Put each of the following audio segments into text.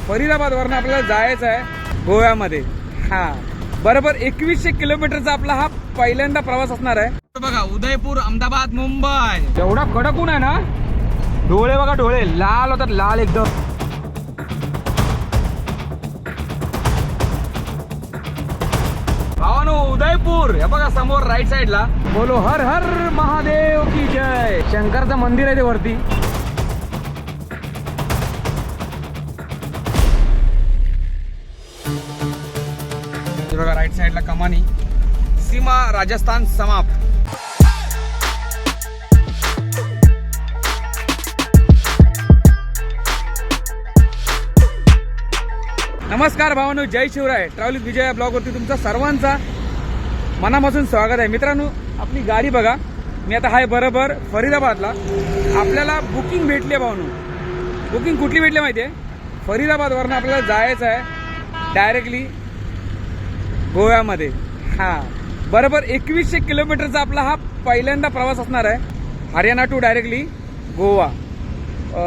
फरीदाबाद वरनं आपल्याला जायचं आहे गोव्यामध्ये। हा बरोबर 2100 किलोमीटरचा आपला हा पहिल्यांदा प्रवास असणार आहे। बघा उदयपूर, अहमदाबाद, मुंबई एवढा कडक ऊन आहे ना, डोळे बघा, डोळे लाल होतात, लाल एकदम। भावानो उदयपूर हे बघा समोर राईट साइडला, बोलो हर हर महादेव की जय, शंकरचं मंदिर आहे ते वरती। बघा राईट साइडला कमानी, सीमा राजस्थान समाप्त। नमस्कार भावांनो, जय शिवराय। ट्रॅव्हल विजय या ब्लॉगवरती तुमचा सर्वांचा मनापासून स्वागत आहे। मित्रांनो आपली गाडी बघा, मी आता आहे बरोबर फरीदाबादला। आपल्याला बुकिंग भेटली आहे भावांनो। बुकिंग कुठली भेटली माहिती आहे? फरीदाबादवरनं आपल्याला जायचं आहे डायरेक्टली गोव्यामध्ये। हा बरोबर 2100 किलोमीटरचा आपला हा पहिल्यांदा प्रवास असणार आहे, हरियाणा टू डायरेक्टली गोवा।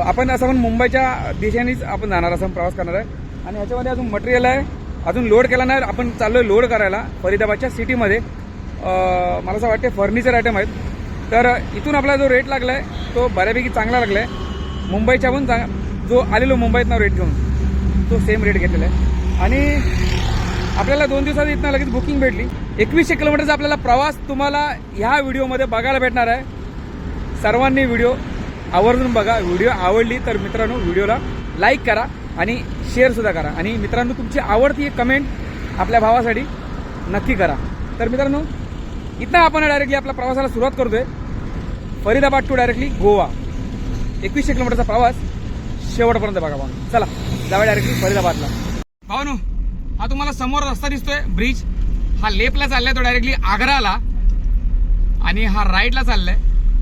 आपण असं म्हणून मुंबईच्या दिशेनेच आपण जाणार, असं प्रवास करणार आहे। आणि ह्याच्यामध्ये अजून मटेरियल आहे, अजून लोड केला नाही, आपण चाललोय लोड करायला फरीदाबादच्या सिटीमध्ये। मला असं वाटते फर्निचर आयटम आहेत। तर इथून आपला जो रेट लागला आहे तो बऱ्यापैकी चांगला लागला आहे। मुंबईच्या पण जो आलेलो मुंबईतनं रेट घेऊन तो सेम रेट घेतलेला आहे। आणि आपल्याला 2 दिवसात इथनं लगेच बुकिंग भेटली। 2100 किलोमीटरचा आपल्याला प्रवास तुम्हाला ह्या व्हिडिओमध्ये बघायला भेटणार आहे। सर्वांनी व्हिडिओ आवर्जून बघा। व्हिडिओ आवडली तर मित्रांनो व्हिडिओला लाईक करा आणि शेअर सुद्धा करा। आणि मित्रांनो तुमची आवडती एक कमेंट आपल्या भावासाठी नक्की करा। तर मित्रांनो इथं आपण डायरेक्टली आपल्या प्रवासाला सुरुवात करतोय, फरीदाबाद टू डायरेक्टली गोवा। 2100 किलोमीटरचा प्रवास शेवटपर्यंत बघा भावानो। चला जाऊया डायरेक्टली फरीदाबादला। भावानो हा तुम्हाला समोर रस्ता दिसतोय ब्रिज, हा लेफ्टला चाललाय तो डायरेक्टली आग्राला, आणि हा राईटला चाललाय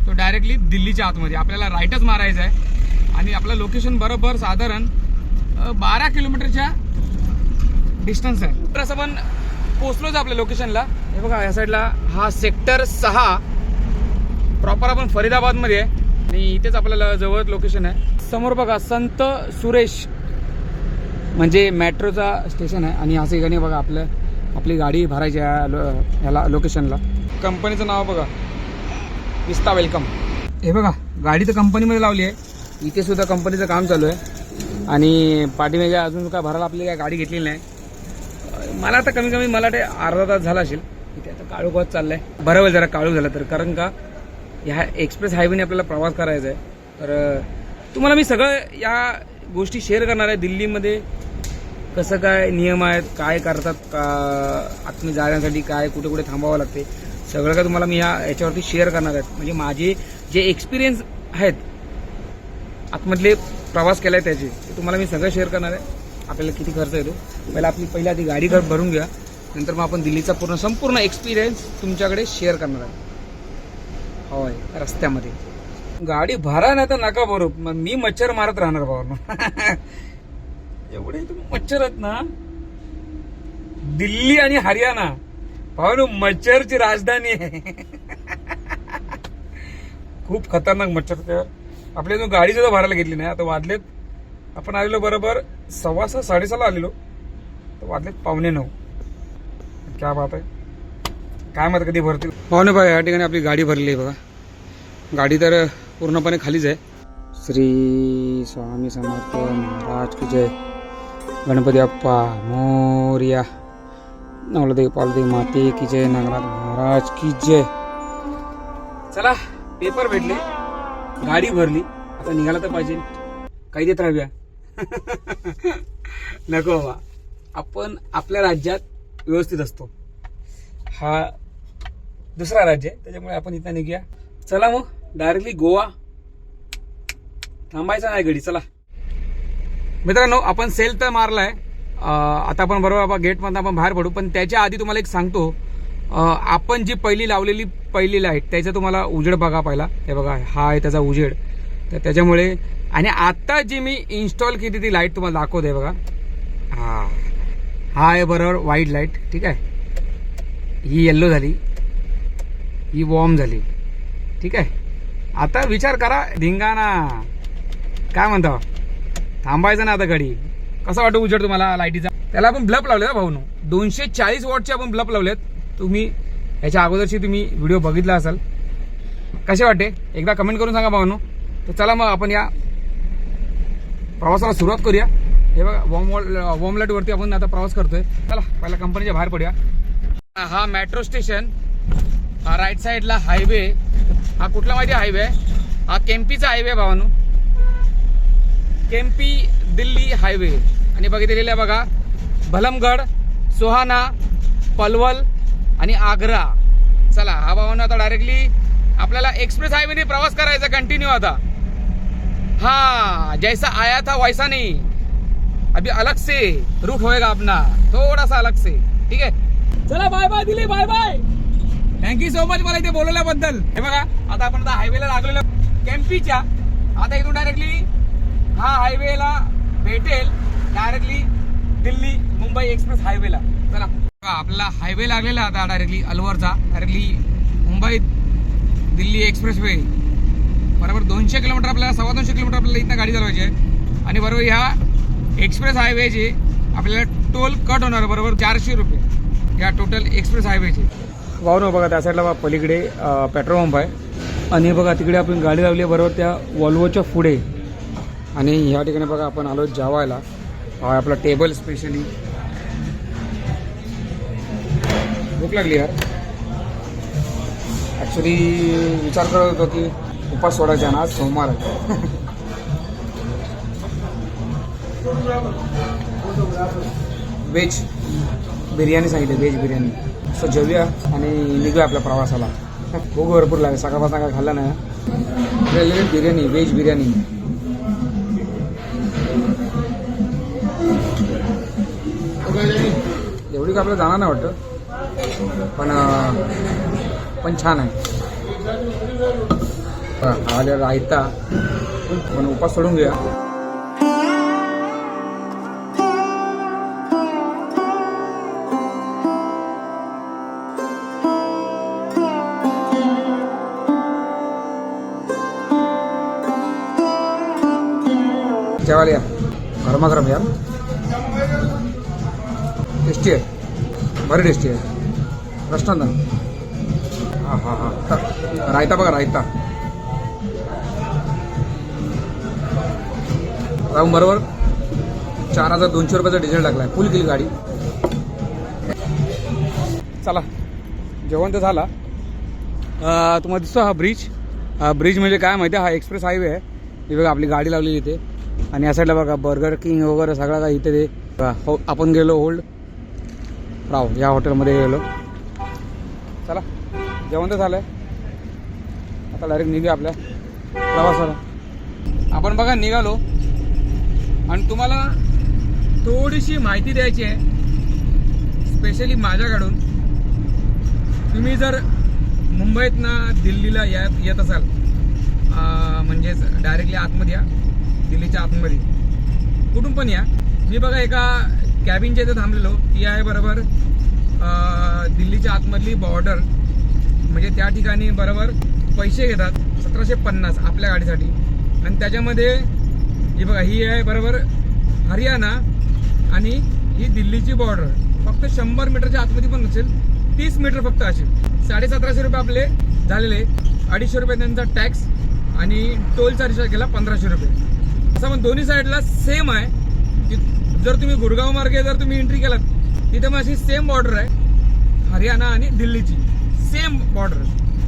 तो डायरेक्टली दिल्लीच्या आतमध्ये। आपल्याला राईटच मारायचं आहे आणि आपलं लोकेशन बरोबर साधारण 12 किलोमीटरच्या डिस्टन्स आहे। तर असं पण पोहोचलोच आपल्या लोकेशनला। हे बघा या साईडला हा सेक्टर 6 प्रॉपर आपण फरीदाबादमध्ये आहे आणि इथेच आपल्याला जवळ लोकेशन आहे। समोर बघा संत सुरेश म्हणजे मेट्रोचा स्टेशन आहे। आणि असं ठिकाणी बघा आपली गाडी भरायची आहे ह्याला लोकेशनला। कंपनीचं नाव बघा विस्ता वेलकम। हे बघा गाडी तर कंपनीमध्ये लावली आहे, इथे सुद्धा कंपनीचं काम चालू आहे। आणि पाठीमागे अजून काय भरायला आपली काय गाडी घेतलेली नाही। मला आता कमी कमी मला ते अर्धा तास झाला असेल। इथे आता काळू बहुत चाललाय, बरं वेळ जरा काळू झाला तर, कारण का ह्या एक्सप्रेस हायवेने आपल्याला प्रवास करायचा आहे। तर तुम्हाला मी सगळं या गोष्टी शेअर करणार आहे। दिल्लीमध्ये कसं काय नियम आहेत, काय करतात का आतमध्ये जाण्यासाठी, काय कुठे कुठे थांबावं लागते, सगळं काय तुम्हाला मी याच्यावरती शेअर करणार आहे। म्हणजे माझे जे एक्सपिरियन्स आहेत आतमधले प्रवास केलाय त्याचे ते तुम्हाला मी सगळं शेअर करणार आहे। आपल्याला किती खर्च येतो पहिला आधी गाडी भरून घ्या, नंतर मग आपण दिल्लीचा संपूर्ण एक्सपिरियन्स तुमच्याकडे शेअर करणार आहे। होय रस्त्यामध्ये गाडी भरा नाही तर नका भरू, मग मी मच्छर मारत राहणार भावांनो। एवढे तुम्ही मच्छर आहेत ना, दिल्ली आणि हरियाणा भावांनो मच्छरची राजधानी आहे। खूप खतरनाक मच्छर त्यावर। आपल्या जो गाडी सुद्धा भरायला घेतली नाही, आता वाजलेत आपण आलेलो बरोबर 6:15 6:30 आलेलो, तर वाजलेत 8:45। क्या बात आहे, काय मत कधी भरतील भावने बघा। या ठिकाणी आपली गाडी भरली आहे बघा, गाडी तर पूर्णपणे खालीच आहे। श्री स्वामी समर्थ महाराज की जय, गणपती बाप्पा मोरया, नवलदेव पालदेव माते की जय, नागनाथ महाराज की जय। चला पेपर भेटले, गाडी भरली, आता निघाला तर पाहिजे, काही देत राहूया। नको बाबा, आपण आपल्या राज्यात व्यवस्थित असतो, हा दुसरा राज्य आहे, त्याच्यामुळे आपण इथं निघूया। चला मग डायरेक्टली गोवा, थांबायचं नाही गडी। चला मित्रांनो आपण सेल तर मारलाय, आता आपण बरोबर गेटमधून आपण बाहेर पडू। पण त्याच्या आधी तुम्हाला एक सांगतो, आपण जी पहिली लाईट त्याचा तुम्हाला उजेड बघा पहिला। हे बघा हा आहे त्याचा उजेड, तर त्याच्यामुळे। आणि आता जी मी इन्स्टॉल केली ती लाईट तुम्हाला दाखवते बघा, हा आहे बरोबर व्हाईट लाईट, ठीक आहे। ही येल्लो झाली, ही वॉर्म झाली, ठीक आहे। आता विचार करा धिंगाणा, काय म्हणतो, थांबायचं ना आता गाडी, कसा वाटतो उजेड तुम्हाला लाईटीचा? त्याला आपण ब्लब लावले भाऊनो, 240 वॉटचे आपण ब्लब लावलेत. तुम्ही याच्या अगोदरची तुम्ही व्हिडिओ बघितला असाल. कसे वाटते एकदा कमेंट करून सांगा भाऊनो. तर चला मग आपण या प्रवासाला सुरुवात करूया. हे बघा वॉर्म लाईट वरती आपण आता प्रवास करतोय. चला पहिला कंपनीच्या बाहेर पडूया. हा मेट्रो स्टेशन, हा राईट साईडला हायवे. हा कुठला माहिती हायवे आहे? हा केम्पीचा हायवे भावानो, केम्पी दिल्ली हायवे. आणि बघितलेलं आहे बघा, भलमगड, सोहाना, पलवल आणि आग्रा. चला हा भावानो आता डायरेक्टली आपल्याला एक्सप्रेस हायवेने प्रवास करायचा कंटिन्यू. आता हाँ जैसा आया था वैसा नहीं, अभी अलग से रूट होएगा अपना, थोड़ा सा अलग से. ठीक आहे, चला bye bye Delhi, bye bye. Thank you so much मला इथे बोलवल्याबद्दल. हे बघा आता आपण आता हायवेला लागलेलो केम्पीच्या. आता इथून डायरेक्टली हा हायवेला भेटेल डायरेक्टली दिल्ली मुंबई एक्सप्रेस हायवेला. चला आपल्याला हायवे लागलेला आता डायरेक्टली अलवरचा, directly Mumbai Delhi expressway. बरोबर 200 किलोमीटर आपल्याला, 250 किलोमीटर आपल्याला इथं गाडी चालवायची आहे. आणि बरोबर ह्या एक्सप्रेस हायवेचे आपल्याला टोल कट होणार बरोबर 400 रुपये या टोटल एक्सप्रेस हायवेचे. वाहून बघा त्या साईडला पलीकडे पेट्रोल पंप आहे. आणि बघा तिकडे आपण गाडी लावली आहे बरोबर त्या वॉल्वोच्या पुढे. आणि ह्या ठिकाणी बघा आपण आलो जेवायला. हा आपला टेबल स्पेशली. भूक लागली यार. ॲक्च्युली विचार करत होतो की उपास सोडायचा ना, आज सोमवार आहे. व्हेज बिर्याणी सांगितली, व्हेज बिर्याणी. सो जेवूया आणि निघूया आपल्या प्रवासाला. भूक भरपूर लागेल, सकाळपासून काय खाल्लं नाही. बिर्याणी, व्हेज बिर्याणी. एवढी का आपल्याला जाणार नाही वाटतं, पण छान आहे. आले रायता, पण उपास सोडून घेऊया. जेवायला या, गरमागरम या. टेस्टी आहे, भारी टेस्टी आहे. प्रश्न हां हां हां. रायता बघा, रायता राहून बरोबर 4200 रुपयाचा डिझेल टाकला आहे. फुल केली गाडी. चला जेवण तर झाला. तुम्हाला दिसतो हा ब्रिज. ब्रिज म्हणजे काय माहिती आहे, हा एक्सप्रेस हायवे आहे. ही बघा आपली गाडी लावलेली इथे. आणि या साईडला बघा बर्गर किंग वगैरे सगळं काय इथे ते. आपण गेलो होल्ड राव या हॉटेलमध्ये गेलो. चला जेवण तर झालं आहे. आता डायरेक्ट निघूया आपल्या प्रवासाला. आपण बघा निघालो. आणि तुम्हाला थोडीशी माहिती द्यायची आहे स्पेशली माझ्याकडून. तुम्ही जर मुंबईतनं दिल्लीला येत असाल, म्हणजेच डायरेक्टली आतमध्ये या, दिल्लीच्या आतमध्ये कुठून पण या. मी बघा एका कॅबिनच्या इथे थांबलेलो. ती आहे बरोबर दिल्लीच्या आतमधली बॉर्डर. म्हणजे त्या ठिकाणी बरोबर पैसे घेतात 1750 आपल्या गाडीसाठी. आणि त्याच्यामध्ये ही बघा ही आहे बरोबर हरियाणा आणि ही दिल्लीची बॉर्डर. फक्त 100 मीटरच्या आतमध्ये पण नसेल, 30 मीटर फक्त असेल. 1750 रुपये आपले झालेले. 250 रुपये त्यांचा टॅक्स आणि टोलचा रिचार्ज केला 1500 रुपये. असं पण दोन्ही साईडला सेम आहे. जर तुम्ही गुरगाव मार्गे जर तुम्ही एंट्री केलात तिथे मग अशी सेम बॉर्डर आहे, हरियाणा आणि दिल्लीची सेम बॉर्डर.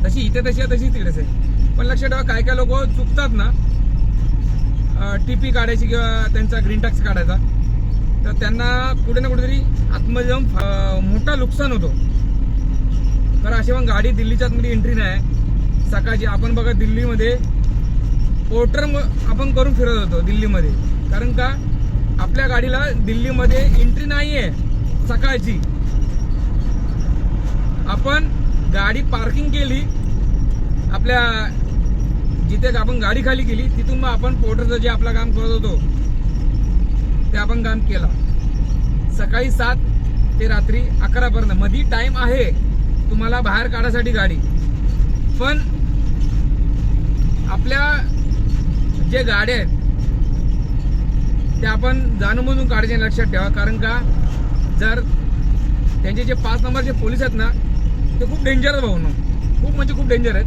तशी इथे तशी आहे, तशी तिकडेच आहे. पण लक्षात ठेवा काय काय लोक चुकतात ना, टीपी काढायची किंवा त्यांचा ग्रीन टॅक्स काढायचा, तर त्यांना कुठे ना कुठेतरी आतमध्ये जाऊन मोठा नुकसान होतो. तर अशी पण गाडी दिल्लीच्या आतमध्ये एंट्री नाही. सकाळची आपण बघा दिल्लीमध्ये पोर्टर आपण करून फिरत होतो दिल्लीमध्ये. कारण का आपल्या गाडीला दिल्लीमध्ये एंट्री नाही आहे सकाळची. आपण गाडी पार्किंग केली, आपल्या जिथे आपण गाडी खाली केली तिथून मग आपण पोर्टरचं जे आपलं काम करत होतो ते आपण काम केला. सकाळी 7 ते रात्री 11 पर्यंत मध्ये टाइम आहे तुम्हाला बाहेर काढायसाठी गाडी. पण आपल्या जे गाड्या आहेत ते आपण जाणून काढायचे लक्षात ठेवा. कारण का जर त्यांचे जे 5 नंबरचे पोलीस आहेत ना ते खूप डेंजर आहेत भाऊ, खूप म्हणजे खूप डेंजर आहेत.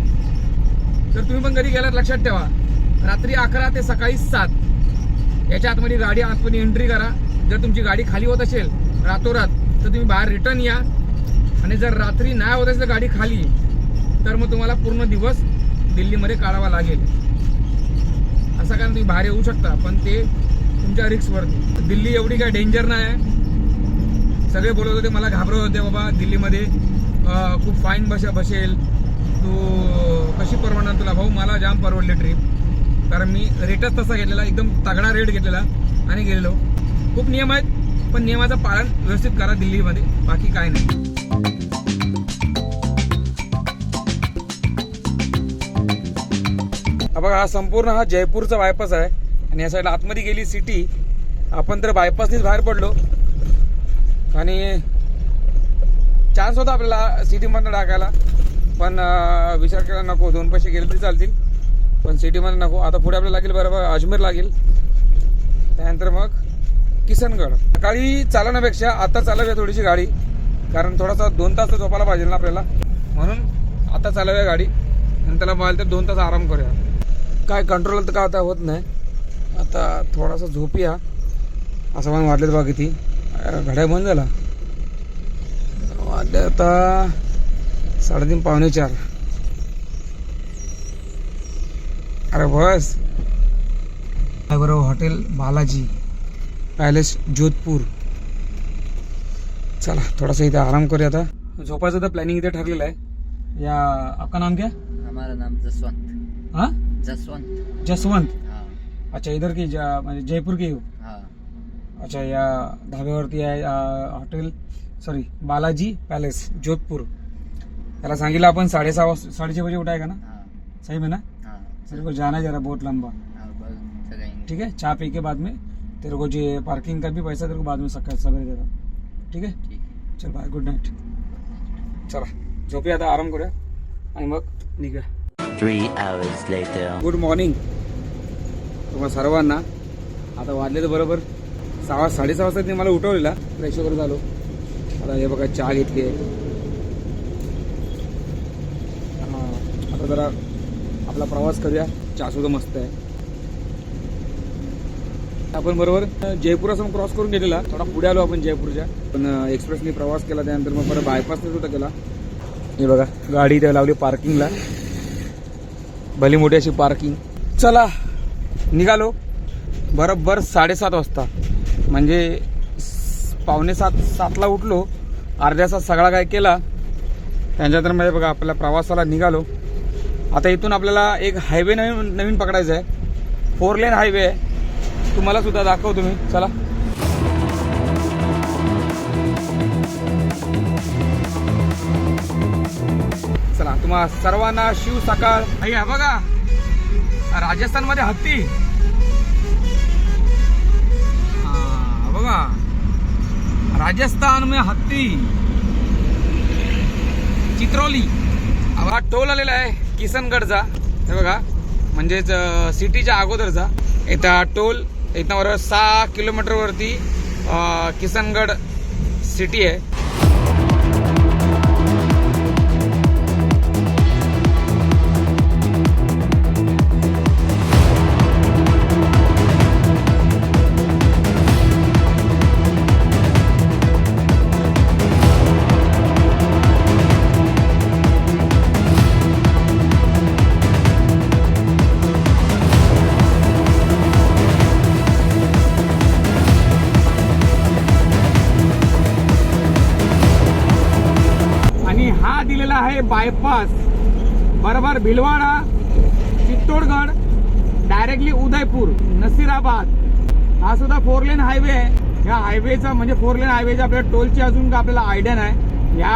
तर तुम्ही पण कधी गेलात लक्षात ठेवा, रात्री 11 ते सकाळी 7 याच्या आतमध्ये गाडी आतमध्ये एंट्री करा. जर तुमची गाडी खाली होत असेल रातोरात तर तुम्ही बाहेर रिटर्न या. आणि जर रात्री नाही होत असेल गाडी खाली तर मग तुम्हाला पूर्ण दिवस दिल्लीमध्ये काढावा लागेल. असं कारण तुम्ही बाहेर येऊ शकता पण ते तुमच्या रिस्कवरती. दिल्ली एवढी काय डेंजर नाही आहे. सगळे बोलत होते, मला घाबरत होते बाबा दिल्लीमध्ये खूप फाईन बसेल, तू कशी परवडणार तुला. भाऊ मला जाम परवडली ट्रिप, कारण मी रेटच तसा घेतलेला, एकदम तगडा रेट घेतलेला आणि गेलेलो. खूप नियम आहेत पण नियमाचं पालन व्यवस्थित करा दिल्लीमध्ये, बाकी काय नाही. बघा हा संपूर्ण हा जयपूरचा बायपास आहे आणि या साईडला आतमध्ये गेली सिटी. आपण तर बायपासनीच बाहेर पडलो आणि चान्स होता आपल्याला सिटीमधनं टाकायला, पण विचार केला नको, 2 पैसे गेले तरी चालतील पण सिटीमध्ये नको. आता पुढे आपल्याला लागेल बरोबर अजमेर लागेल, त्यानंतर मग किसनगड. सकाळी चालवण्यापेक्षा आता चालवूया थोडीशी गाडी, कारण थोडासा 2 तास तर झोपायला पाहिजे ना आपल्याला, म्हणून आता चालवूया गाडी. नंतर पाहिलं तर 2 तास आराम करूया. काय कंट्रोल तर काय आता होत नाही, आता थोडासा झोपूया असं मला वाटलं. बघा किती घड्या बंद झाला, वाटले आता 3:30 पावणे 4. अरे बस बरोबर हॉटेल बालाजी पॅलेस जोधपूर. चला थोडासा इथे आराम करूया. आता झोपायचं तर प्लॅनिंग इथे ठरलेलं आहे. या आपका नाम क्या? हमारा नाम जसवंत. हाँ जसवंत. जसवंत. हाँ. अच्छा इधर की म्हणजे जयपूर की हो. हाँ. अच्छा या धाब्यावरती आहे hotel sorry Balaji palace Jodhpur. त्याला सांगितलं आपण 6:30 6:30 बजे उठाएगा ना. हाँ. सही में ना. हाँ. तेरे को जाना है जरा बहुत लंबा. हाँ, बस सगाएंगे. ठीक है चाय पी के बाद में तेरे को जो पार्किंग का भी पैसा तेरे को बाद में सवेरे देगा. ठीक है ठीक है. चल बाय गुड नाईट. चला झोपूया आता, आराम करूया आणि मग निघूया. 3 hours later. गुड मॉर्निंग तुम्हाला सर्वांना. आता वाजले तर बरोबर 6:30 वाजता मला उठवलेला, फ्रेश वगैरे झालो. आता हे बघा चहा घेतली आहे. आता जरा आपला प्रवास करूया. चहा सुद्धा मस्त आहे. आपण बरोबर जयपुरासमोर क्रॉस करून गेलेला, थोडा पुढे आलो आपण जयपूरच्या, पण एक्सप्रेसनी प्रवास केला. त्यानंतर मग परत बायपासने सुद्धा केला. हे बघा गाडी इथे लावली पार्किंगला, भली मोठी अशी पार्किंग. चला निघालो बरोबर 7:30 वाजता, म्हणजे 6:45-7ला उठलो. अर्ध्या तास सगळा काय केला. त्यांच्यानंतर म्हणजे बघा आपल्या प्रवासाला निघालो. आता इथून आपल्याला एक हायवे नवीन पकडायचा आहे, 4 लेन हायवे आहे. तुम्हाला सुद्धा दाखवतो मी. चला चला तुम्हाला सर्वांना शिव सकाळ. आहे बघा राजस्थान मध्ये हत्ती. बघा राजस्थान में हत्ती, चित्रोली. हा टोल आलेला आहे किसनगडचा. हे बघा म्हणजेच सिटीच्या अगोदरचा. इथं टोल इथं बरोबर 6 किलोमीटरवरती किसनगड सिटी आहे. दिलेला आहे बायपास बरोबर भिलवाडा, चित्तोडगड, डायरेक्टली उदयपूर, नसीराबाद. हा सुद्धा 4 लेन हायवे आहे. या हायवेचा म्हणजे 4 लेन हायवेचा आपल्याला टोलची अजून का आपल्याला आयडिया नाही. या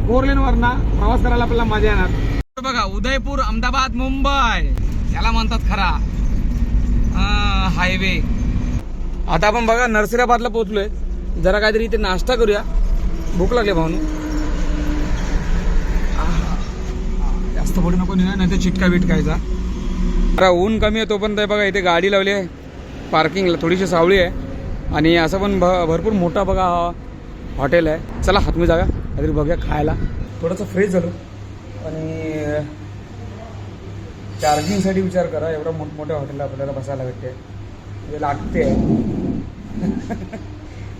4 लेन वरना प्रवास करायला आपल्याला मजा येणार. बघा उदयपूर, अहमदाबाद, मुंबई याला म्हणतात खरा हायवे. आता आपण बघा नरसिराबादला पोहोचलोय. जरा काहीतरी इथे नाश्ता करूया, भूक लागली भाऊनु. जास्त पुढे नको नाही तर चिटका बिटकायचा. जरा ऊन कमी आहे तोपर्यंत बघा इथे गाडी लावली आहे पार्किंगला थोडीशी सावळी आहे आणि असं पण भरपूर मोठा बघा हा हॉटेल आहे. चला हातमी जागा काहीतरी बघूया खायला. थोडंसं फ्रेश झालो आणि चार्जिंगसाठी विचार करा, एवढं मोठमोठ्या हॉटेलला आपल्याला बसायला भेटते म्हणजे लागते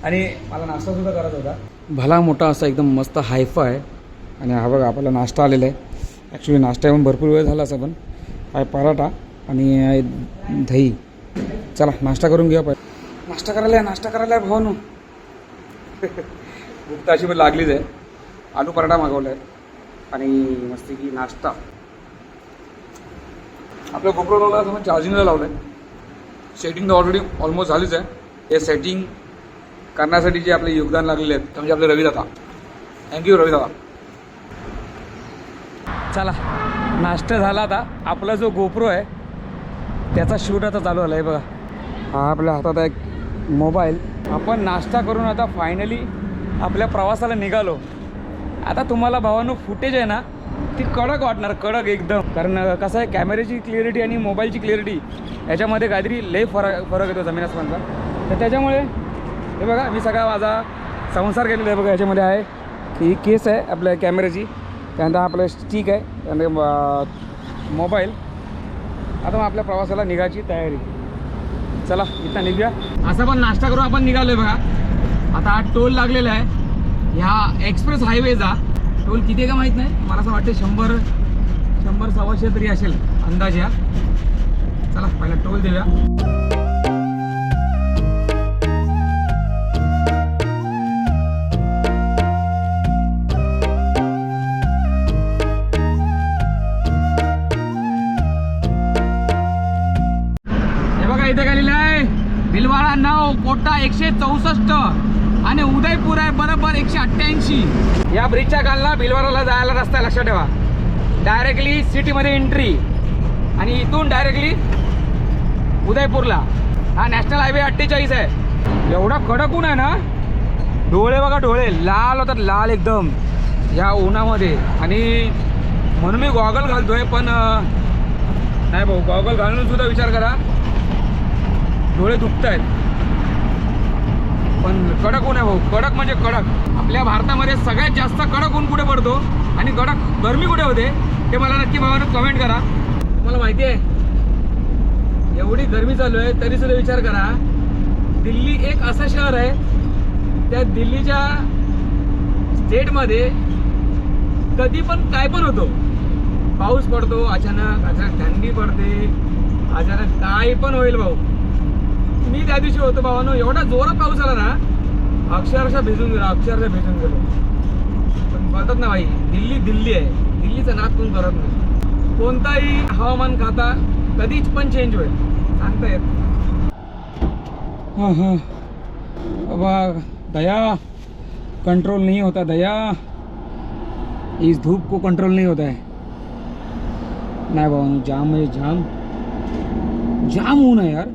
आणि मला नाश्तासुद्धा करायचा होता. भला मोठा असा एकदम मस्त हायफा आहे आणि हा बघा आपल्याला नाश्ता आलेला आहे. ॲक्च्युली नाश्ता येऊन भरपूर वेळ झाला असं पण काय पराठा आणि दही. चला नाश्ता करून घेऊया. पाहिजे नाश्ता करायला आहे भावानो. भूक तर अशी पण लागलीच आहे. आलू पराठा मागवला आहे आणि मस्त की नाश्ता. आपल्या गोप्रोला असं पण चार्जिंगला लावलं आहे. सेटिंग तर ऑलरेडी ऑलमोस्ट झालीच आहे. हे सेटिंग करण्यासाठी जे आपले योगदान लागलेले आहेत म्हणजे आपले रविदादा, थँक्यू रविदादा. चला नाश्ता झाला. आता आपला जो गोप्रो आहे त्याचा शूट आता चालू झाला आहे बघा. हा आपल्या हातात आहे एक मोबाईल. आपण नाश्ता करून आता फायनली आपल्या प्रवासाला निघालो. आता तुम्हाला भावांनो फुटेज आहे ना ती कडक वाटणार, कडक एकदम. कारण कसं आहे कॅमेऱ्याची क्लिअरिटी आणि मोबाईलची क्लिअरिटी याच्यामध्ये काहीतरी लई फरक येतो जमीन आसमानचा. तर त्याच्यामुळे हे बघा मी सगळा माझा संसार केलेला आहे बघा. याच्यामध्ये आहे ही केस आहे आपल्या कॅमेऱ्याची, त्यानंतर आपलं स्टिक आहे, त्यानंतर मोबाईल. आता मग आपल्या प्रवासाला निघायची तयारी. चला इथं निघूया. असं पण नाश्ता करून आपण निघालो आहे बघा. आता हा टोल लागलेला आहे ह्या एक्सप्रेस हायवेचा. टोल किती आहे का माहीत नाही, मला असं वाटतं 100-100-125 तरी असेल अंदाजे. चला पहिला टोल देऊया. इथे गेलेलं आहे भिलवाडा 9, कोटा 164 आणि उदयपूर आहे बरोबर 188. या ब्रिजच्या खालना भिलवाडाला जायला रस्ता आहे, लक्षात ठेवा. डायरेक्टली सिटीमध्ये एंट्री आणि इथून डायरेक्टली उदयपूरला. हा नॅशनल हायवे 48 आहे. एवढा कडक ऊन आहे ना, डोळे बघा, डोळे लाल होतात, लाल एकदम या उन्हामध्ये. आणि म्हणून मी गॉगल घालतोय, पण नाही भाऊ गॉगल घालून सुद्धा विचार करा डोळे दुखत आहेत. पण कडक ऊन आहे भाऊ, कडक म्हणजे कडक. आपल्या भारतामध्ये सगळ्यात जास्त कडक ऊन कुठे पडतो आणि कडक गरमी कुठे होते ते मला नक्की भावानं कमेंट करा. तुम्हाला माहिती आहे एवढी गरमी चालू आहे तरी सुद्धा विचार करा, दिल्ली एक असं शहर आहे त्या दिल्लीच्या स्टेटमध्ये कधी पण काय पण होतो. पाऊस पडतो अचानक थंडी पडते, अचानक काय पण होईल भाऊ. मी त्या दिवशी होतो भावानो, एवढा जोरात पाऊस आला ना अक्षरशः भिजून गेलो. पण बोलतात ना भाई दिल्ली आहे, दिल्लीचं नाद कोण करत नाही. कोणताही हवामान खाता कधीच पण चेंज होईल, सांगता येत. हां बाबा दया कंट्रोल नहीं होता, दया इस धूप को कंट्रोल नहीं होता है. नाही भावानो जाम म्हणजे जाम ऊन आहे यार.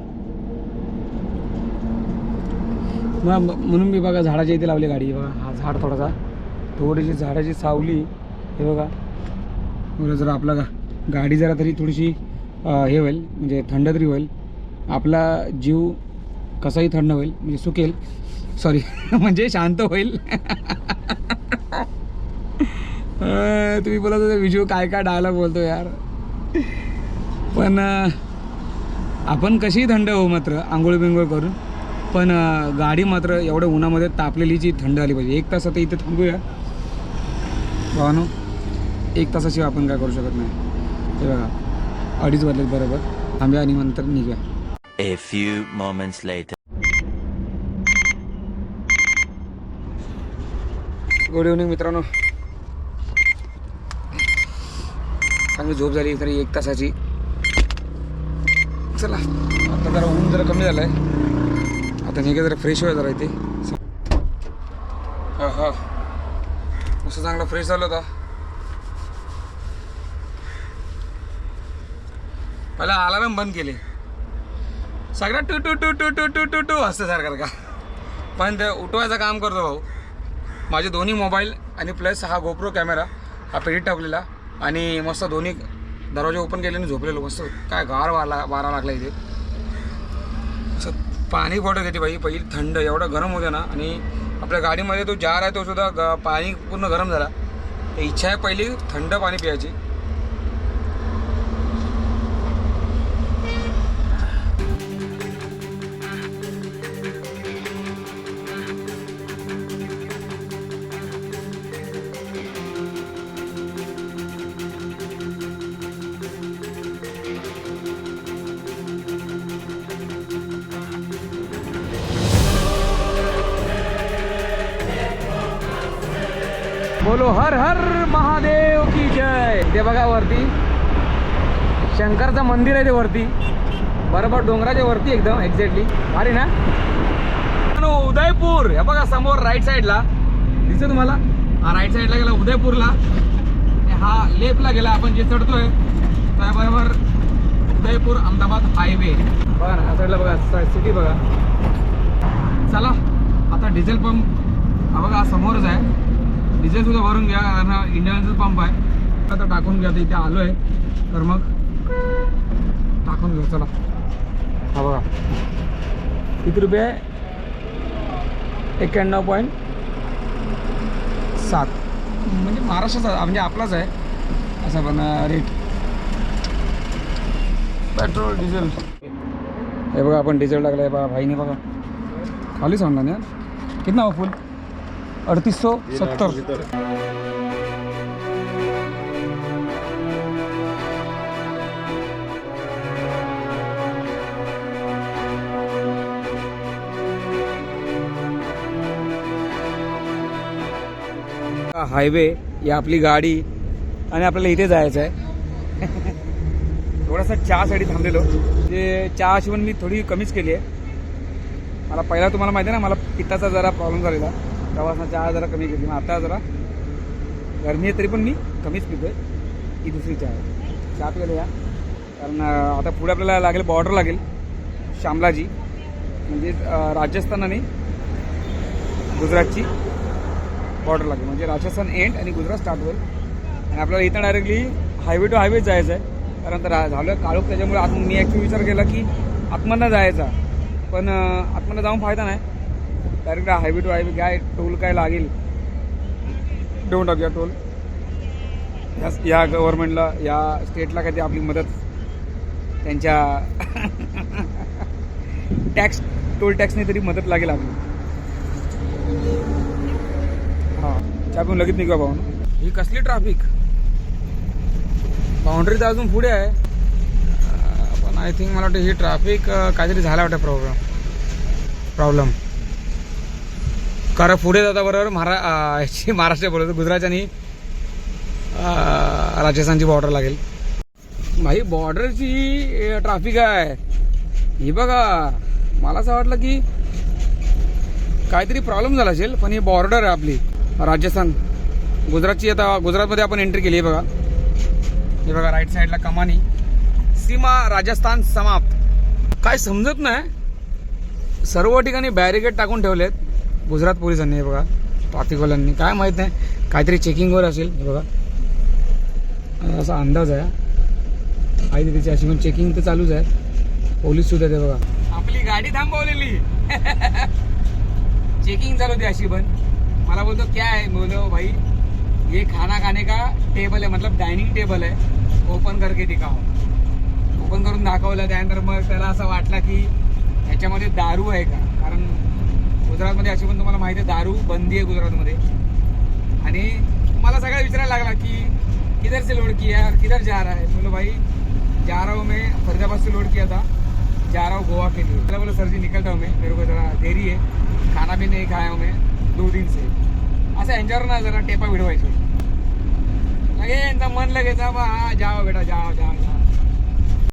म्हणून मी बघा झाडाच्या इथे लावली गाडी. बघा हा झाड थोडीशी झाडाची सावली हे बघा. बरं जरा आपला गाडी जरा तरी थोडीशी हे होईल म्हणजे थंड तरी होईल. आपला जीव कसाही थंड होईल म्हणजे सुकेल, सॉरी म्हणजे शांत होईल. तुम्ही बोलत होते विजू काय डायलॉग बोलतो यार. पण आपण कशीही थंड होऊ मात्र आंघोळ बिंघोळ करून, पण गाडी मात्र एवढ्या उन्हामध्ये तापलेली जी थंड आली पाहिजे. 1 तास आता इथे थांबूया भावानो, 1 तासाशिवाय आपण काय करू शकत नाही. हे बघा 2:30 वाजलेत बरोबर, थांबूया आणि नंतर निघूया. A few moments later. Good evening मित्रांनो. चांगली झोप झाली तरी 1 तासाची. चला आता जरा ऊन जरा कमी झालं आहे, आता निघा जरा फ्रेश व्हायला जरा इथे. हा असं चांगला फ्रेश झालं होता. पहिला अलार्म बंद केले, सगळं टू टू टू टू टू टू टू टू असतं सारखं का. पण ते उठवायचं काम करतो भाऊ. माझे दोन्ही मोबाईल आणि प्लस हा गोप्रो कॅमेरा हा पेटीत टाकलेला आणि मस्त दोन्ही दरवाजे ओपन केले आणि झोपलेलो. मस्त काय गार वारा लागला इथे. पाणी बॉटल घेते बाई पहिली थंड एवढं गरम होतं ना आणि आपल्या गाडीमध्ये तो जार आहे तो सुद्धा पाणी पूर्ण गरम झाला तर इच्छा आहे पहिली थंड पाणी प्यायची. बोलो हर हर महादेव की जय. ते बघा वरती शंकरचं मंदिर आहे ते वरती बरोबर डोंगराच्या वरती एकदम एक्झॅक्टली. अरे ना उदयपूर हे बघा समोर राईट साईडला दिसतो तुम्हाला. हा राईट साईडला गेला उदयपूरला आणि हा लेफ्टला गेला आपण जे चढतोय त्याबरोबर उदयपूर अहमदाबाद हायवे बघा ना. या साईडला बघा सिटी बघा. चला आता डिझेल पंप हा बघा समोरच आहे. डिझेल सुद्धा भरून घ्या कारण इंडियनचा पंप आहे. आता टाकून घ्या. इथे आलो आहे तर मग टाकून घेऊ. चला हा बघा किती रुपये आहे 91.7 म्हणजे महाराष्ट्राचा म्हणजे आपलाच आहे असं पण रेट. पेट्रोल डिझेल हे बघा आपण डिझेल टाकलं आहे बघा भाईने बघा खाली सांगला ना कितना हो फुल 3870. हायवे ही आपली गाडी आणि आपल्याला इथे जायचं आहे. थोडासा चहासाठी थांबलेलो म्हणजे चहा शिवून मी थोडी कमीच केली आहे. मला पहिला तुम्हाला माहिती आहे ना मला पित्ताचा जरा प्रॉब्लेम झालेला तेव्हा चहा जरा कमी केली. मग आता जरा गरमी आहे तरी पण मी कमीच पितो आहे. ही दुसरी चहा आहे. चहा पिला या कारण आता पुढे आपल्याला लागेल बॉर्डर लागेल शामलाजी म्हणजे राजस्थान आणि गुजरातची बॉर्डर लागेल म्हणजे राजस्थान एंड आणि गुजरात स्टार्ट होईल आणि आपल्याला इथं डायरेक्टली हायवे टू हायवे जायचं आहे. कारण तर झालं काळोख त्याच्यामुळे आत मी ॲक्च्युली विचार केला की आतमधनं जायचा पण आतमधनं जाऊन फायदा नाही. डायरेक्ट हायवे टू हायवे काय टोल काय लागेल देऊन टाकूया टोल. या गव्हर्नमेंटला या स्टेटला काय ते आपली मदत त्यांच्या टॅक्स टोल टॅक्सने तरी मदत लागेल आपली. हां त्या पण लगेच निघा भाऊ. ही कसली ट्रॅफिक बाउंड्री तर अजून पुढे आहे पण आय थिंक मला वाटतं ही ट्रॅफिक काहीतरी झाला वाटतं प्रॉब्लेम कारण पुढे जाता बरोबर महाराष्ट्र बोलतो गुजरात आणि राजस्थानची बॉर्डर लागेल. भाई बॉर्डरची ट्रॅफिक आहे ही बघा. मला असं वाटलं की काहीतरी प्रॉब्लेम झाला असेल पण ही बॉर्डर आहे आपली राजस्थान गुजरातची. आता गुजरातमध्ये आपण एंट्री केली आहे बघा. हे बघा राईट साईडला कमानी सीमा राजस्थान समाप्त. काय समजत नाही सर्व ठिकाणी बॅरिकेड टाकून ठेवलेत गुजरात पोलिसांनी. हे बघा ट्रॅफिकवाल्यांनी काय माहीत नाही काहीतरी चेकिंगवर असेल. हे बघा असा अंदाज आहे आहे तिथे अशी पण चेकिंग तर चालूच आहे. पोलीस सुद्धा ते बघा आपली गाडी थांबवलेली चेकिंग चालू होती अशी पण. मला बोलतो क्या है बोलो भाई ये खाना खाने का टेबल है मतलब डायनिंग टेबल है ओपन करके दिखाओ. ओपन करून दाखवलं त्यानंतर मग त्याला असं वाटलं की ह्याच्यामध्ये दारू आहे का कारण गुजरातमध्ये अशी पण तुम्हाला माहिती आहे दारू बंदी आहे गुजरातमध्ये. आणि मला सगळं विचारायला लागला की किधर से लोड किया है किधर जा रहा है. बोलो भाई जा रहा हूँ मैं फरीदाबाद से लोड किया था जा रहा हूँ गोवा के लिए. बोलो सर जी निकलता हूँ मैं मेरे को जरा देरी है खाना भी नहीं खाया हूँ मैं 2 दिन से. असं यांच्यावर ना जरा टेपा भिडवायचे लगे यांचं मन लगेच हा जाओ बेटा जाओ जाओ जाओ